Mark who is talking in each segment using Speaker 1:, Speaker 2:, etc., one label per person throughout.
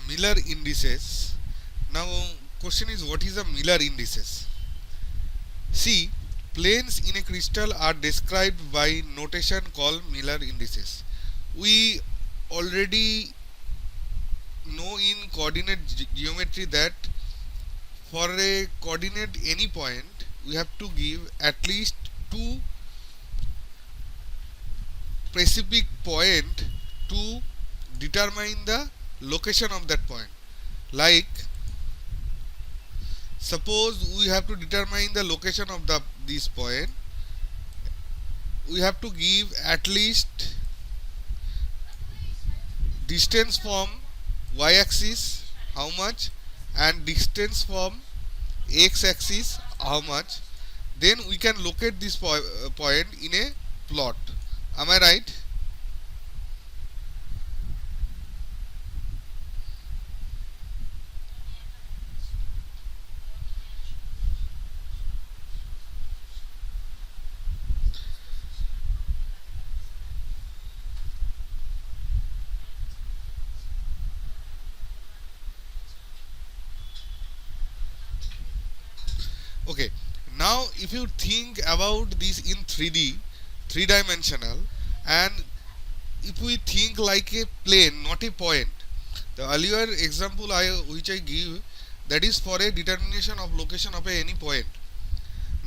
Speaker 1: Miller indices. Now, question is, what is a Miller indices? See, planes in a crystal are described by notation called Miller indices. We already know in coordinate geometry that for a coordinate any point we have to give at least two specific point to determine the location of that point. Like, suppose we have to determine the location of this point, we have to give at least distance from y-axis how much and distance from x-axis how much. Then we can locate this point in a plot. Am I right? Okay. Now if you think about this in 3D, three dimensional, and if we think like a plane, not a point. The earlier example which I give, that is for a determination of location of any point.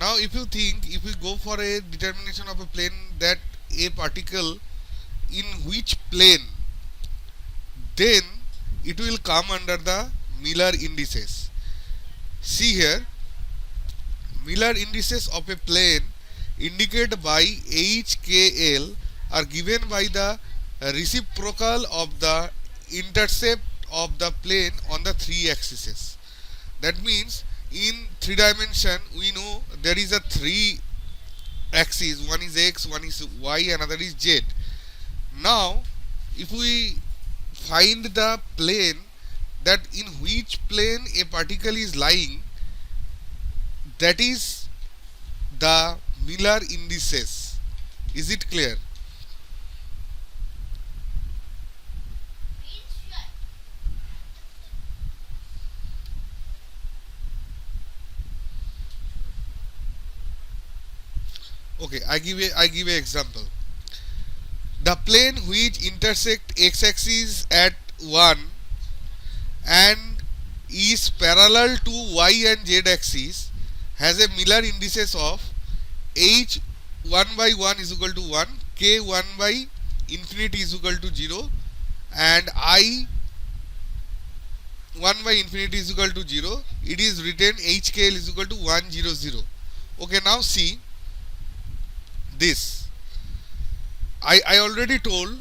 Speaker 1: Now if you think, if we go for a determination of a plane, that a particle in which plane, then it will come under the Miller indices. See here, Miller indices of a plane indicated by HKL are given by the reciprocal of the intercept of the plane on the three axes. That means in three dimension we know there is a three axis, one is x, one is y, another is z. Now if we find the plane, that in which plane a particle is lying, that is the Miller indices. Is it clear? Okay, I give a example. The plane which intersect x-axis at 1 and is parallel to y and z axis has a Miller indices of h 1 by 1 is equal to 1, k 1 by infinity is equal to 0, and I 1 by infinity is equal to 0. It is written hkl is equal to 100. Okay, now see this. I already told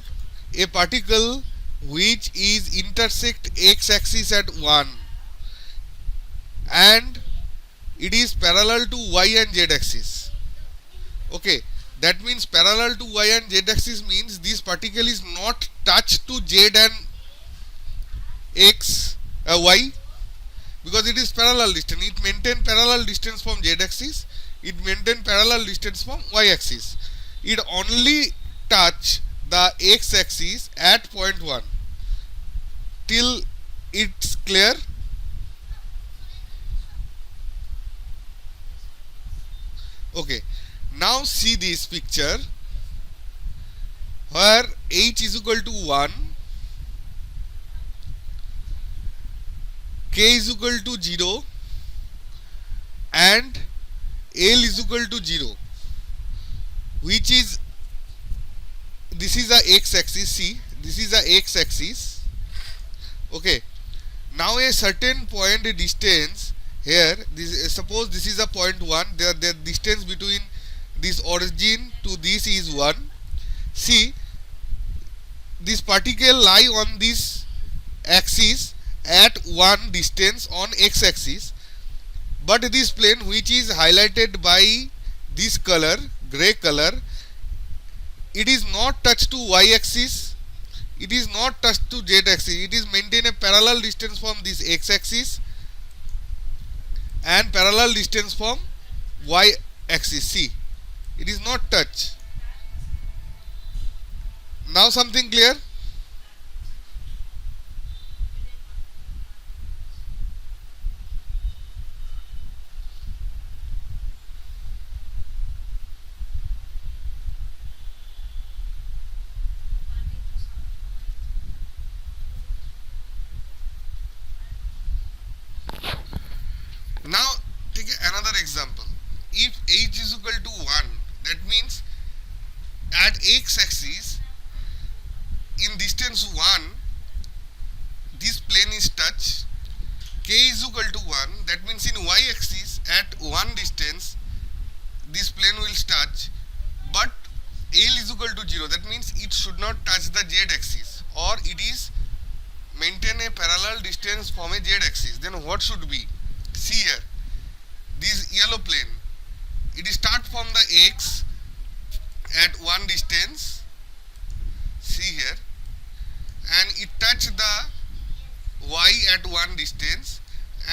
Speaker 1: a particle which is intersect x-axis at 1 and it is parallel to y and z axis. Okay, that means parallel to y and z axis means this particle is not touched to z and y, because it is parallel distance. It maintain parallel distance from z axis, it maintain parallel distance from y axis. It only touch the x axis at point 1. Till it's clear? Okay, now see this picture where h is equal to 1, k is equal to 0 and l is equal to 0, which is, this is the x axis. See, this is the x axis. Okay, now a certain point distance here, this, suppose this is a point 1, the distance between this origin to this is 1. See, this particle lie on this axis at 1 distance on x axis, but this plane which is highlighted by this color, gray color, it is not touched to y axis, it is not touched to z axis, it is maintain a parallel distance from this x axis and parallel distance from y axis. See, it is not touched. Now something clear? Now take another example. If h is equal to 1, that means at x axis in distance 1 this plane is touch. K is equal to 1, that means in y axis at 1 distance this plane will touch, but L is equal to 0, that means it should not touch the z axis, or it is maintain a parallel distance from a z axis. Then what should be? See here, this yellow plane, it start from the x at 1 distance, see here, and it touch the y at 1 distance,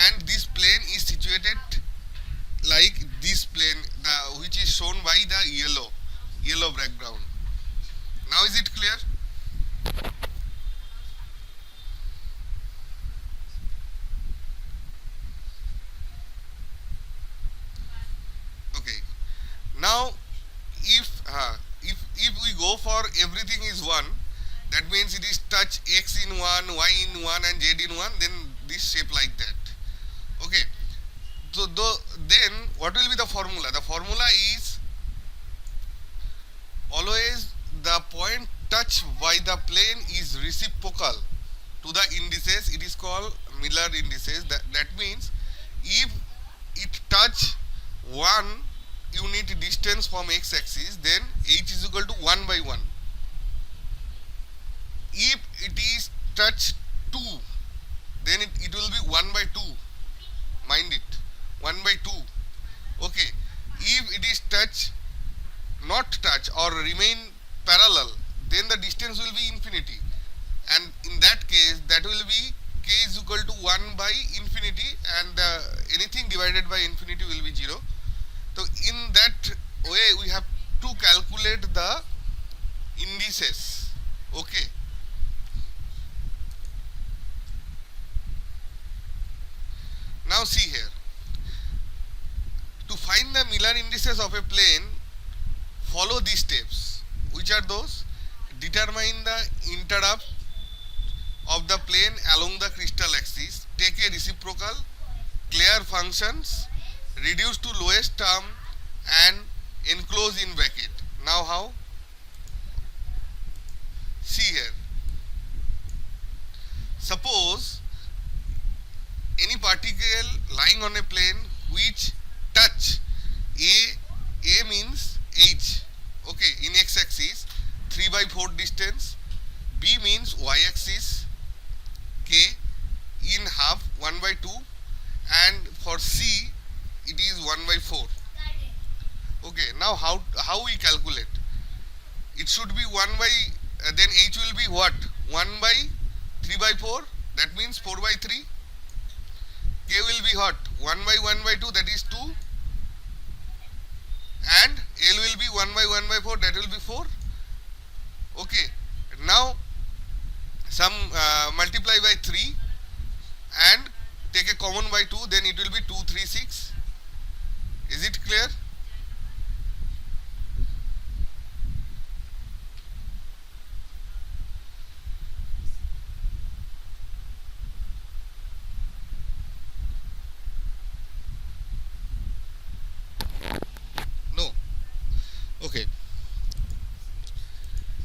Speaker 1: and this plane is situated like this plane, which is shown by the yellow background. Now is it clear? Okay. Now if we go for everything is 1, that means it is touch x in 1, y in 1 and z in 1, then this shape like that. Okay. So then what will be the formula? The formula is always the point touched by the plane is reciprocal to the indices. It is called Miller indices. That means if it touch 1 unit distance from x axis, then h is equal to 1 by 1. If it is touch 2, then it will be 1 by 2. Mind it, 1 by 2. Okay. If it is touch, not touch or remain parallel, then the distance will be infinity, and in that case that will be k is equal to 1 by infinity, and anything divided by infinity will be 0. So in that way we have to calculate the indices. Okay. Now see here, to find the Miller indices of a plane, follow these steps. Which are those? Determine the interrupt of the plane along the crystal axis, take a reciprocal, clear functions, reduce to lowest term and enclose in bracket. Now how? See here, suppose any particle lying on a plane which touch a means h, okay, in x axis 3 by 4 distance, b means y axis, k in half 1 by 2, and for c it is 1 by 4. Okay, now how we calculate? It should be 1 by then h will be what? 1 by 3 by 4, that means 4 by 3. K will be what? 1 by 1 by 2, that is 2, and L will be 1 by 1 by 4, that will be 4. Okay, now some multiply by 3 and take a common by 2, then it will be 2 3 6. Is it clear? No. Okay,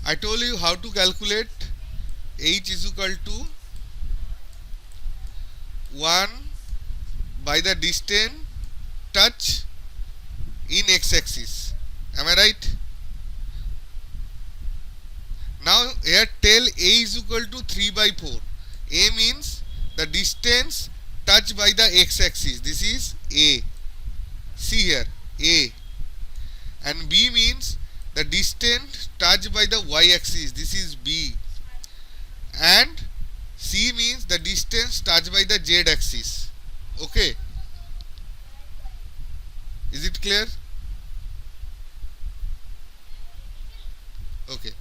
Speaker 1: I told you how to calculate h is equal to 1 by the distance touch in x axis. Am I right? Now here tell a is equal to 3 by 4. A means the distance touched by the x axis. This is a. See here, a. And b means the distance touched by the y axis. This is b. And c means the distance touched by the z axis. Okay. Is it clear? Okay.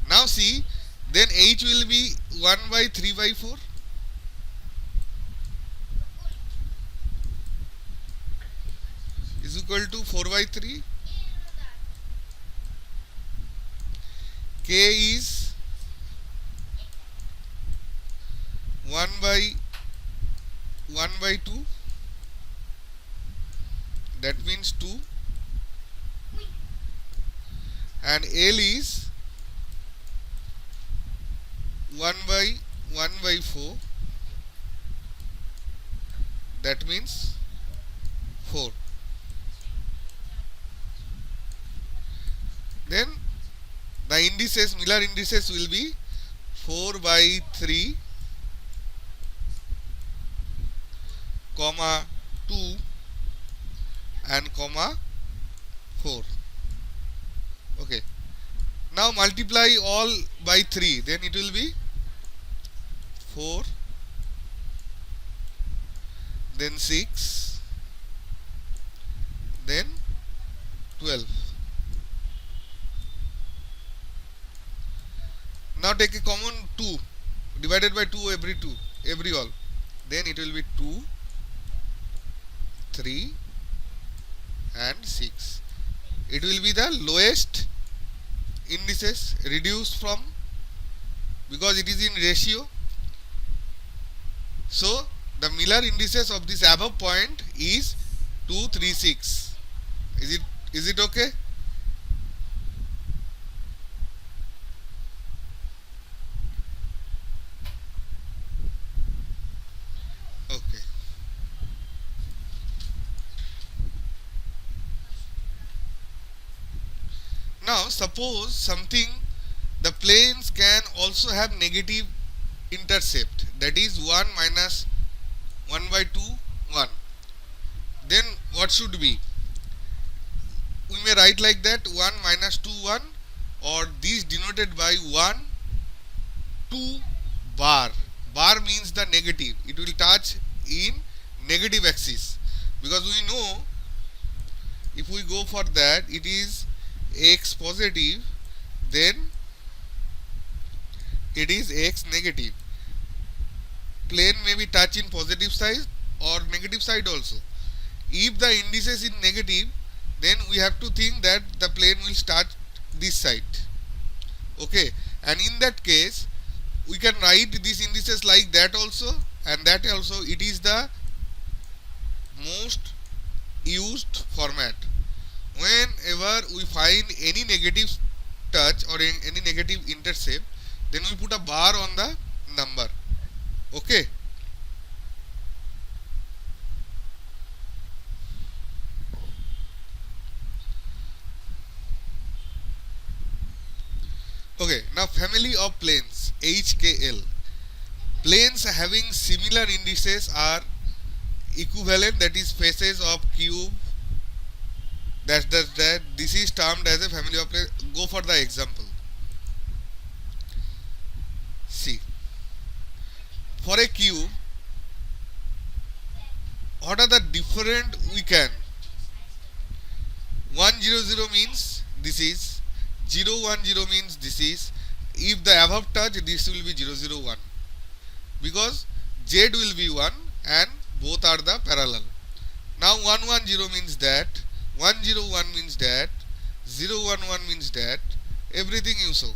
Speaker 1: Now see, then h will be 1 by 3 by 4. Is equal to 4 by 3. K is 1 by 2. that means 2, and L is 1 by 1 by 4, that means 4. Then the indices, Miller indices will be 4 by 3, comma 2 and comma 4. Okay. Now multiply all by 3, then it will be 4, then 6, then 12. Now take a common 2 divided by 2 every all, then it will be 2, 3 and 6. It will be the lowest indices reduced from, because it is in ratio. So the Miller indices of this above point is 2, 3, 6. Is it okay? Okay. Now suppose something, the planes can also have negative intercept, that is 1 minus 1 by 2 1. Then what should be? We may write like that, 1 minus 2 1, or these denoted by 1 2 bar. Bar means the negative, it will touch in negative axis, because we know if we go for that, it is x positive, then it is x negative. Plane may be touch in positive side or negative side also. If the indices is negative, then we have to think that the plane will start this side. Okay, and in that case we can write these indices like that also, and that also. It is the most used format. Whenever we find any negative touch or any negative intercept, then we put a bar on the number. Okay. Okay, now family of planes HKL. Planes having similar indices are equivalent, that is faces of cube. That this is termed as a family of planes. Go for the example. See, for a cube, what are the different we can? 100 means this is, 010 means this is. If the above touch, this will be 001, because Z will be 1 and both are the parallel. Now 110 means that, 101 means that, 011 means that, everything you saw.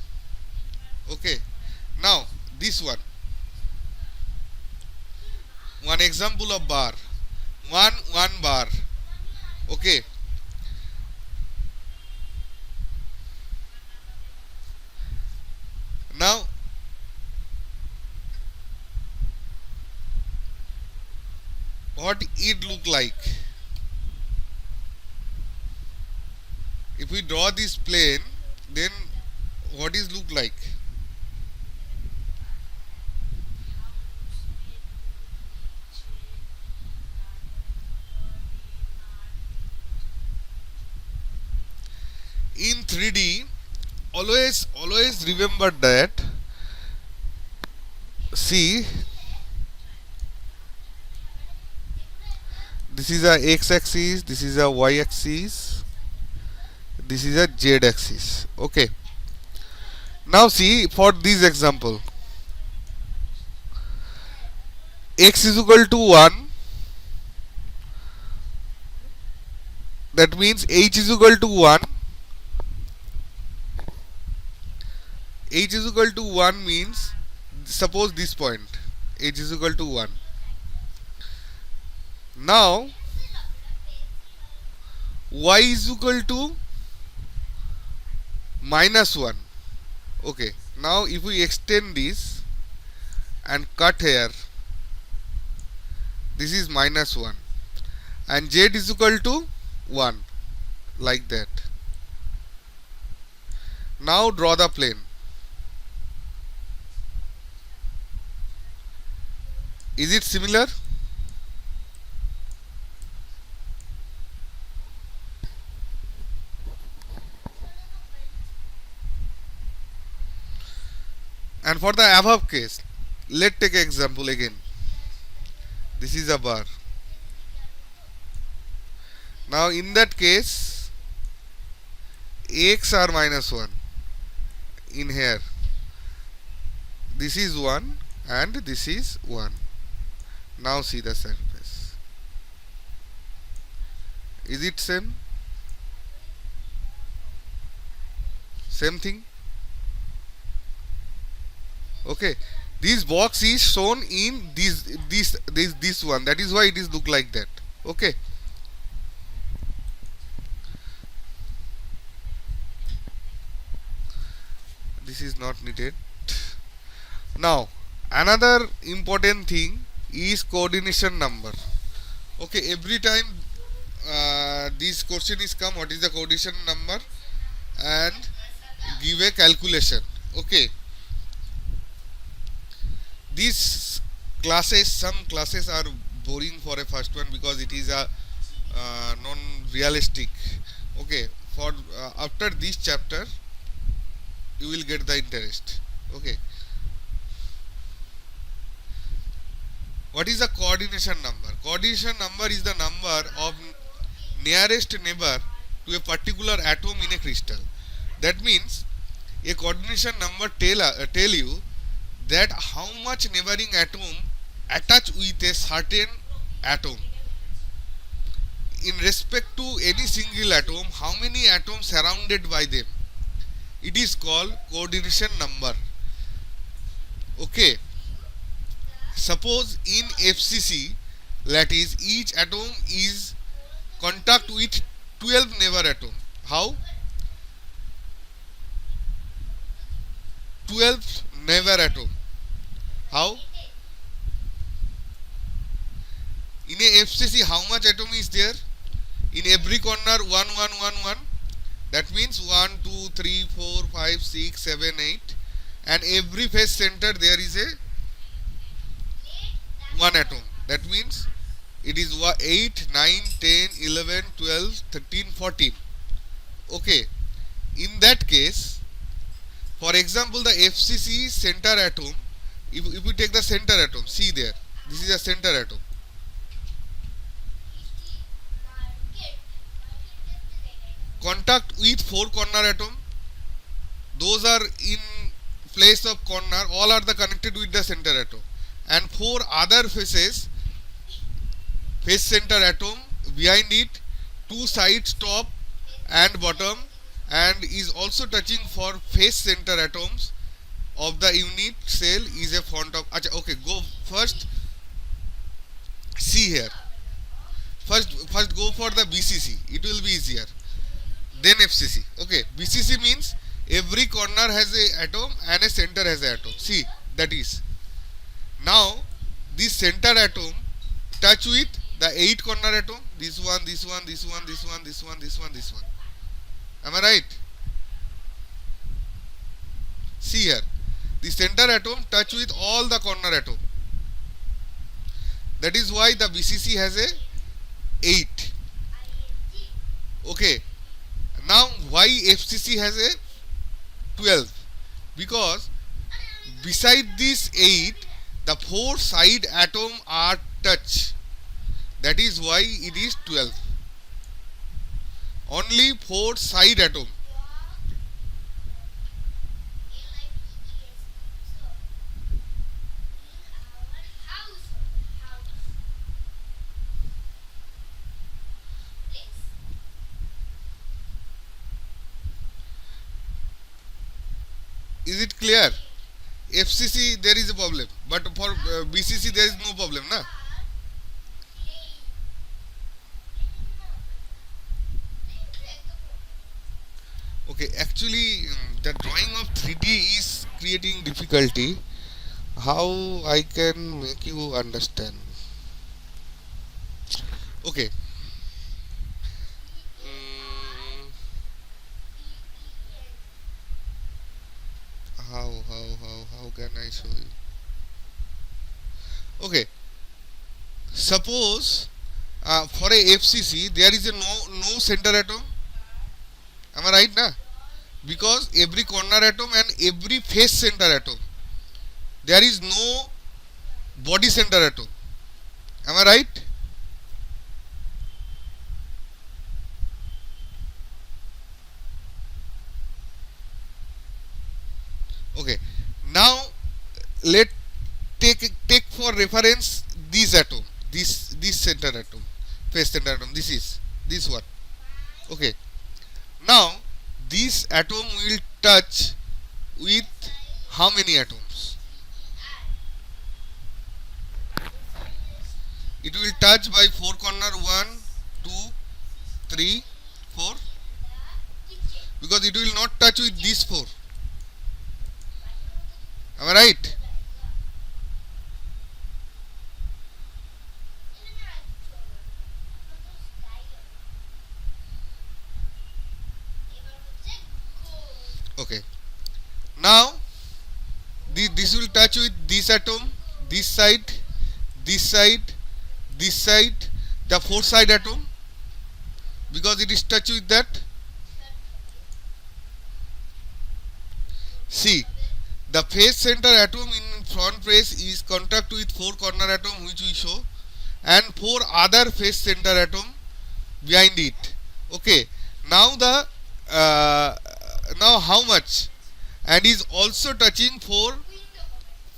Speaker 1: Okay. Now this one example of bar, 1 bar. Okay. Now what it look like? If we draw this plane, then what is look like? In 3D, always remember that. See, this is a x-axis, this is a y-axis, this is a z-axis. Okay. Now see, for this example, x is equal to 1, that means h is equal to 1. H is equal to 1 means, suppose this point, h is equal to 1. Now y is equal to minus 1. Okay, now if we extend this and cut here, this is minus 1 and z is equal to 1, like that. Now draw the plane. Is it similar? And for the above case, let's take an example again. This is a bar. Now in that case, x are minus 1 in here. This is 1 and this is 1. Now see the surface. Is it same? Same thing? Okay. This box is shown in this one. That is why it is look like that. Okay. This is not needed. Now another important thing is coordination number. Okay, every time this question is come, what is the coordination number, and give a calculation. Okay, these classes, some classes are boring for a first one because it is a non-realistic. Okay, for after this chapter you will get the interest. Okay, what is the coordination number? Coordination number is the number of nearest neighbor to a particular atom in a crystal. That means a coordination number tell you that how much neighboring atom attach with a certain atom. In respect to any single atom, how many atoms surrounded by them? It is called coordination number. Okay. Suppose in FCC, that is, each atom is contact with 12 neighbor atom. How? 12 neighbor atom. How? In a FCC, how much atom is there? In every corner, 1, 1, 1, 1. That means 1, 2, 3, 4, 5, 6, 7, 8. And every face center there is a 1 atom. That means it is 8, 9, 10, 11, 12, 13, 14. Okay. In that case, for example, the FCC center atom, if we take the center atom, see there, this is a center atom. Contact with 4 corner atom, those are in place of corner, all are the connected with the center atom. And 4 other faces, face center atom, behind it, 2 sides, top and bottom, and is also touching for face center atoms of the unit cell is a font of. Okay, go first. See here. First go for the BCC. It will be easier. Then FCC. Okay, BCC means every corner has a atom and a center has a atom. See, that is. Now this center atom touch with the 8 corner atom. This one, this one, this one, this one, this one, this one, this one. Am I right? See here. The center atom touch with all the corner atom. That is why the BCC has a 8. Okay. Now why FCC has a 12? Because beside this 8, the 4 side atom are touch. That is why it is 12. Only 4 side atom. Is it clear? FCC there is a problem, but for BCC there is no problem, na? creating difficulty. How I can make you understand? Okay. Mm, how can I show you? Okay. Suppose for a FCC there is a no center atom. Am I right, na? Because every corner atom and every face center atom, there is no body center atom. Am I right? Okay. Now let take for reference this atom, this center atom, face center atom. This one. Okay. Now this atom will touch with how many atoms? It will touch by four corner, one, two, three, four, because it will not touch with these four. Am I right? Okay. Now this will touch with this atom, this side, this side, this side, the four side atom, because it is touch with that. See, the face center atom in front face is contact with four corner atom which we show, and four other face center atom behind it. Okay. Now the now how much? And is also touching four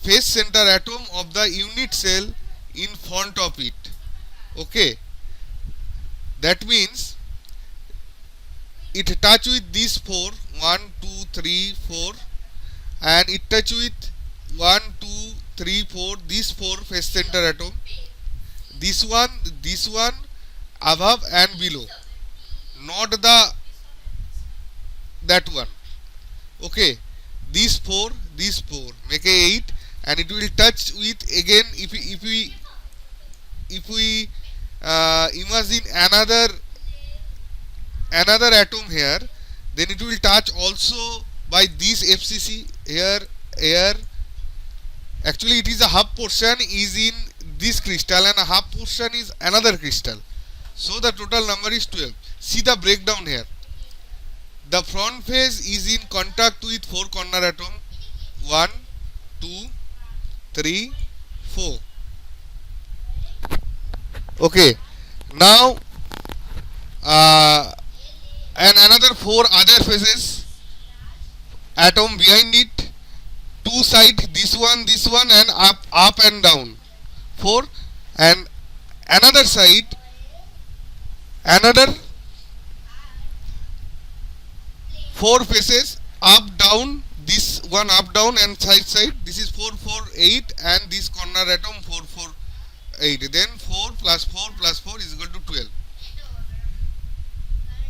Speaker 1: face center atom of the unit cell in front of it. Okay. That means it touch with these four, one, two, three, four, and it touch with one, two, three, four, these four face center atom, this one above and below, not the that one. Okay. These four make a 8, and it will touch with again. If we imagine another atom here, then it will touch also by this FCC here. Actually it is a half portion is in this crystal and a half portion is another crystal, so the total number is 12. See the breakdown here. The front face is in contact with four corner atom, 1, 2, 3, 4. Okay. Now and another four other faces atom behind it, two side, this one and up and down, four, and another side, another four faces up down, this one up down and side, this is 4 4 8, and this corner atom 4 4 8, then 4 plus 4 plus 4 is equal to 12.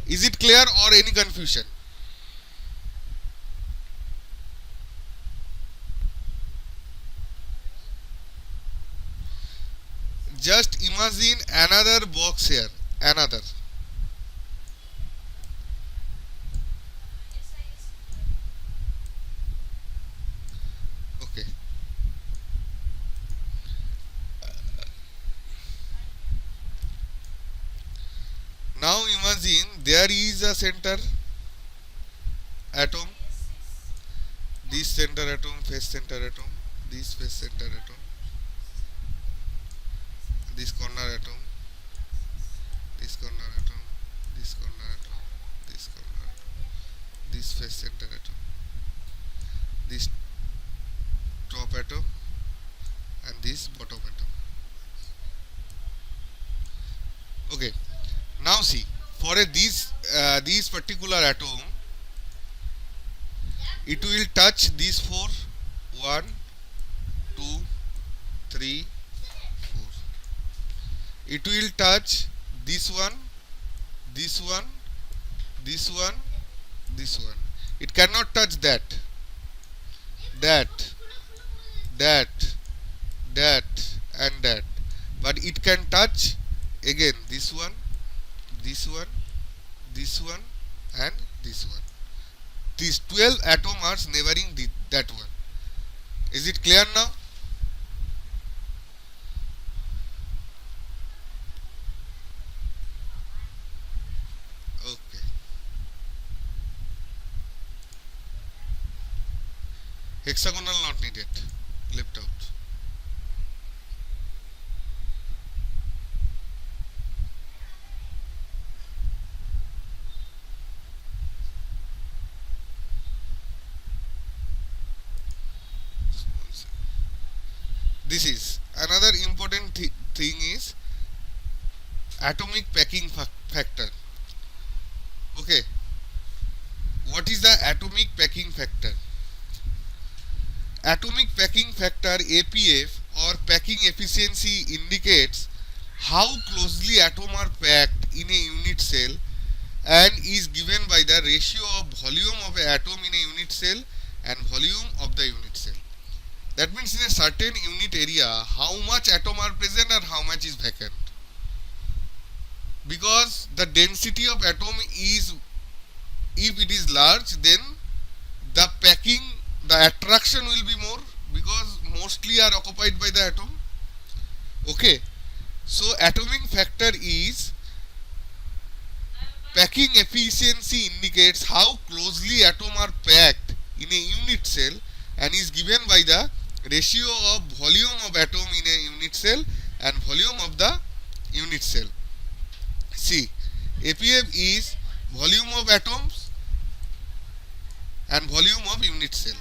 Speaker 1: Is it clear or any confusion? Just imagine another box here, another. Okay. Now imagine there is a center atom, this center atom, face center atom, this face center atom, this corner atom, this corner atom, this corner atom, this corner atom, this face center atom, this top atom, and this bottom atom. Okay. Now see, for this particular atom, it will touch these four, 1, 2, 3, 4. It will touch this one, this one, this one, this one. It cannot touch that. that, that, that, and that. But it can touch again this one, this one, and this one. These 12 atoms are neighboring that one. Is it clear now? Okay. Hexagonal not needed. Left out. This is another important thing is atomic packing factor. Okay. What is the atomic packing factor? Atomic packing factor APF or packing efficiency indicates how closely atoms are packed in a unit cell and is given by the ratio of volume of an atom in a unit cell and volume of the unit cell. That means in a certain unit area how much atom are present and how much is vacant. Because the density of atom is, if it is large, then the packing, the attraction will be more because mostly are occupied by the atom. Okay. So atomic factor is packing efficiency indicates how closely atoms are packed in a unit cell and is given by the ratio of volume of atom in a unit cell and volume of the unit cell. See, APF is volume of atoms and volume of unit cell.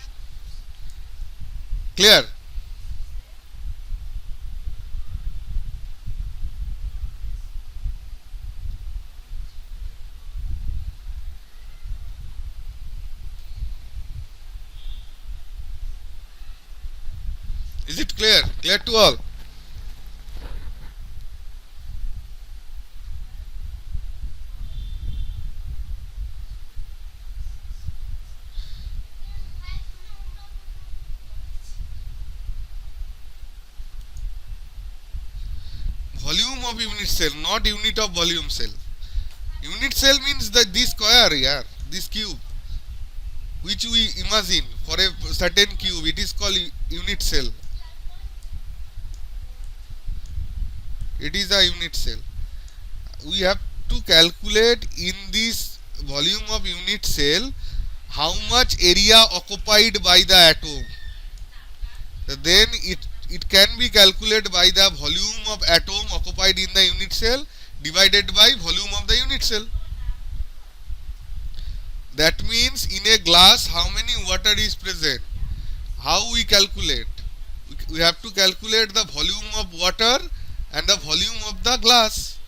Speaker 1: Clear? Is it clear? Clear to all? Volume of unit cell, not unit of volume cell. Unit cell means that this square here, this cube, which we imagine for a certain cube, it is called unit cell. It is a unit cell. We have to calculate in this volume of unit cell how much area occupied by the atom. Then it can be calculated by the volume of atom occupied in the unit cell divided by volume of the unit cell. That means in a glass how many water is present. How we calculate? We have to calculate the volume of water and the volume of the glass.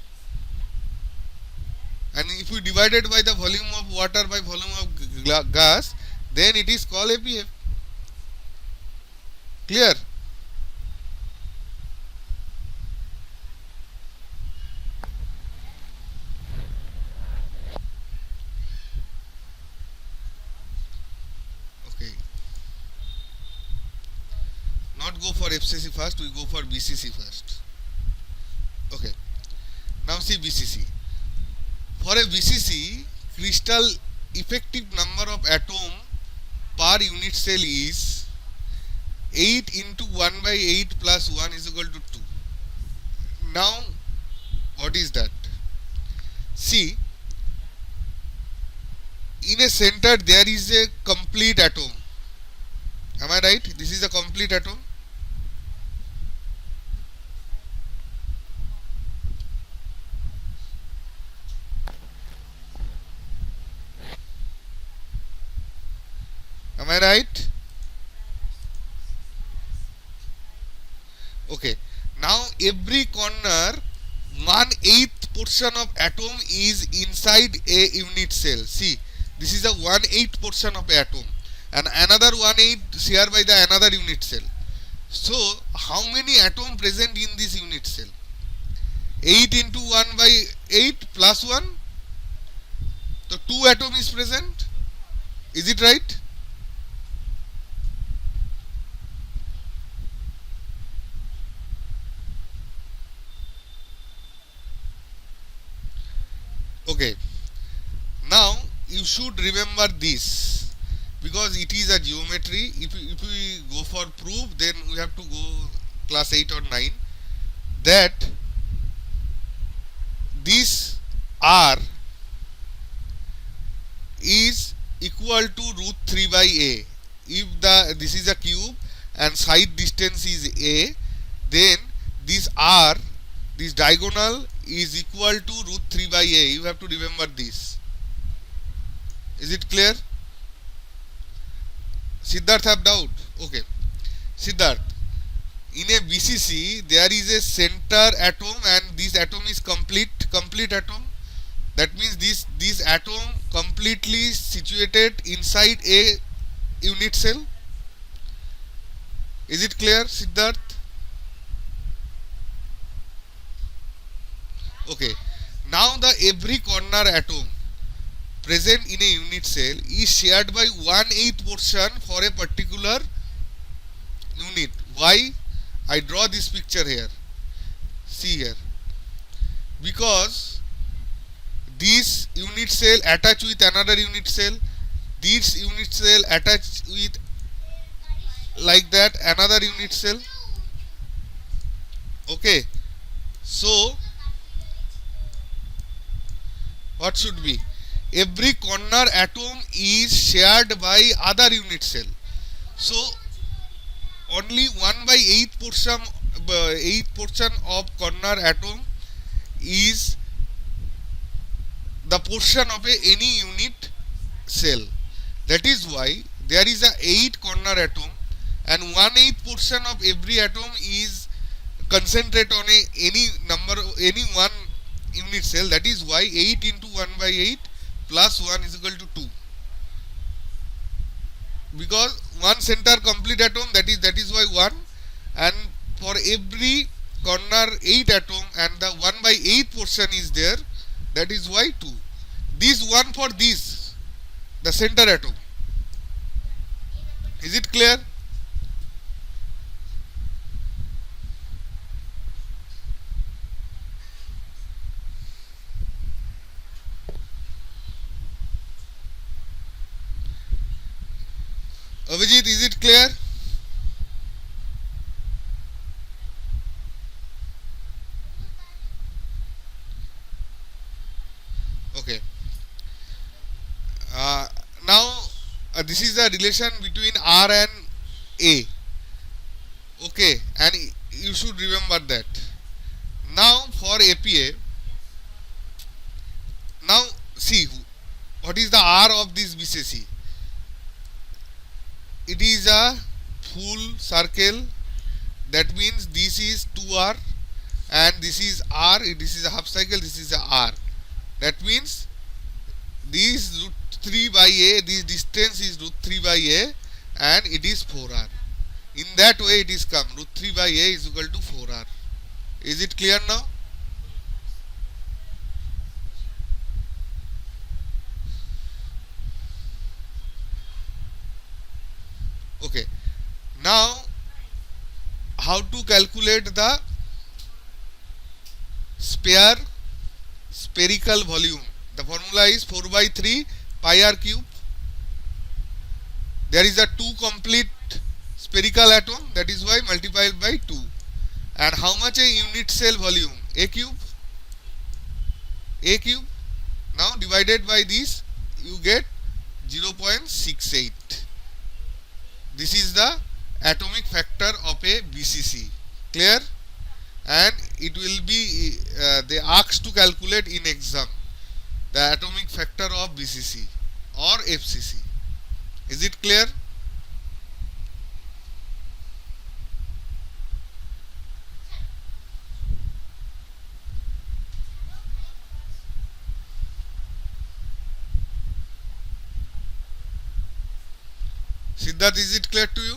Speaker 1: And if we divide it by the volume of water by volume of gas, then it is called APF. Clear? Okay. Not go for FCC first, we go for BCC first. Okay. Now see BCC. For a BCC, crystal effective number of atom per unit cell is 8 into 1 by 8 plus 1 is equal to 2. Now, what is that? See, in a center there is a complete atom. Am I right? This is a complete atom. Am I right? Okay. Now every corner 1/8 portion of atom is inside a unit cell. See, this is a 1/8 portion of atom and another 1/8 shared by the another unit cell. So how many atom present in this unit cell? 8 into 1 by 8 plus 1. So 2 atom is present. Is it right? Okay, now you should remember this because it is a geometry. If we go for proof, then we have to go class 8 or 9. That this r is equal to root 3 by a. If the this is a cube and side distance is a, then this r, this diagonal is equal to root 3 by a. You have to remember this. Is it clear? Siddharth have doubt? Okay. Siddharth, in a BCC there is a center atom and this atom is complete atom. That means this atom completely situated inside a unit cell. Is it clear, Siddharth? Okay. Now the every corner atom present in a unit cell is shared by 1/8 portion for a particular unit. Why? I draw this picture here. See here. Because this unit cell attach with another unit cell, this unit cell attach with like that another unit cell. Okay, so what should be? Every corner atom is shared by other unit cell. So only 1/8 portion, 8 portion of corner atom is the portion of any unit cell. That is why there is a 8 corner atom and 1/8 portion of every atom is concentrate on any number, any one unit cell. That is why 8 into 1/8 plus 1 is equal to 2. Because one center complete atom, that is why 1, and for every corner 8 atom and the 1/8 portion is there, that is why 2. This 1 for this, the center atom. Is it clear? Abhijit, is it clear? Okay. Now this is the relation between R and A. Okay, and you should remember that. Now for APA, now see what is the R of this BCC. It is a full circle. That means this is 2R and this is R. This is a half cycle. This is a R. That means this root 3 by a, this distance is root 3 by a and it is 4R. In that way it is come. Root 3 by a is equal to 4R. Is it clear now? Okay. Now how to calculate the spherical volume? The formula is 4 by 3 pi r cube. There is a 2 complete spherical atom, that is why multiplied by 2. And how much a unit cell volume? A cube. A cube. Now divided by this, you get 0.68. This is the atomic factor of a BCC. Clear? And it will be they asked to calculate in exam the atomic factor of BCC or FCC. Is it clear? Siddharth, is it clear to you?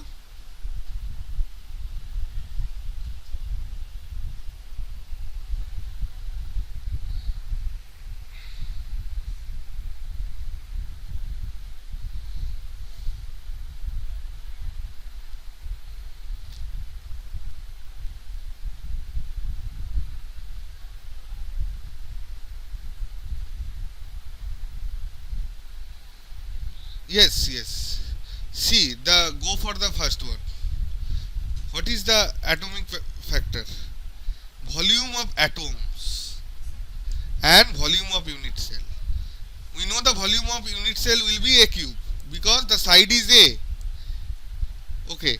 Speaker 1: Yes, yes. See, the go for the first one. What is the atomic factor? Volume of atoms and volume of unit cell. We know the volume of unit cell will be a cube because the side is a. Okay,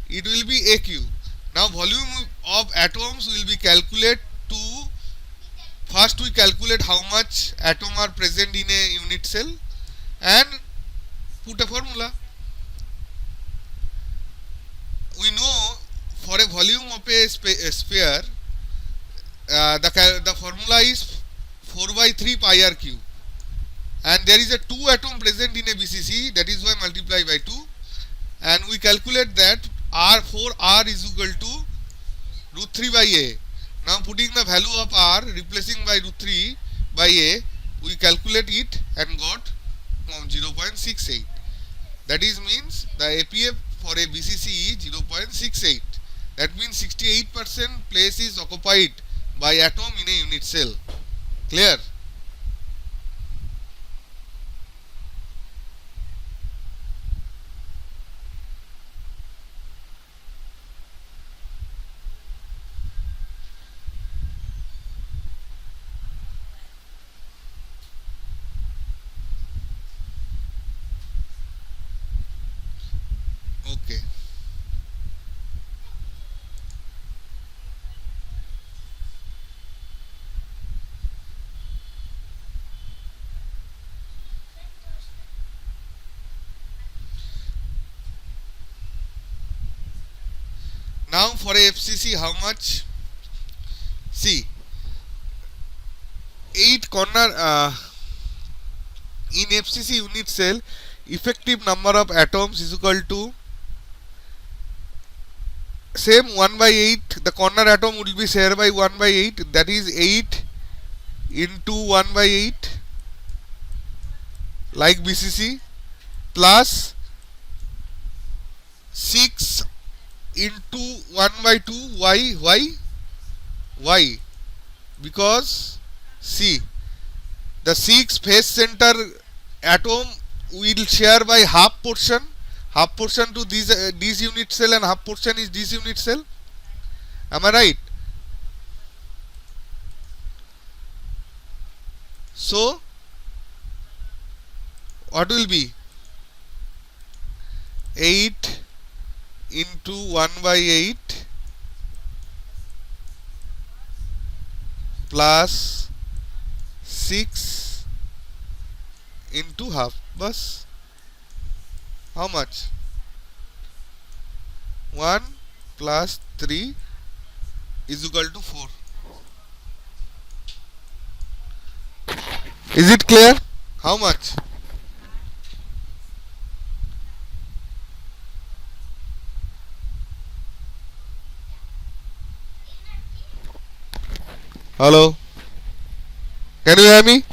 Speaker 1: it will be a cube. Now volume of atoms will be calculated to, first we calculate how much atom are present in a unit cell and put a formula. We know for a volume of a sphere, the formula is 4 by 3 pi r cube, and there is a 2 atom present in a BCC, that is why multiply by 2, and we calculate that r 4r is equal to root 3 by a. Now putting the value of r, replacing by root 3 by a, we calculate it and got 0.68. That is means the APF for a BCC is 0.68. That means 68% place is occupied by atom in a unit cell. Clear? Okay. Now for a FCC, how much? See, 8 corner in FCC unit cell, effective number of atoms is equal to same 1 by 8. The corner atom will be shared by 1 by 8, that is 8 into 1 by 8 like BCC, plus 6 into 1 by 2. Why? Because see, the 6 face center atom will share by half portion to this unit cell and half portion is this unit cell. Am I right? So what will be 8 into 1 by 8 plus 6 into half, bus how much? 1 plus 3 is equal to 4. Is it clear? How much? Hello, can you hear me?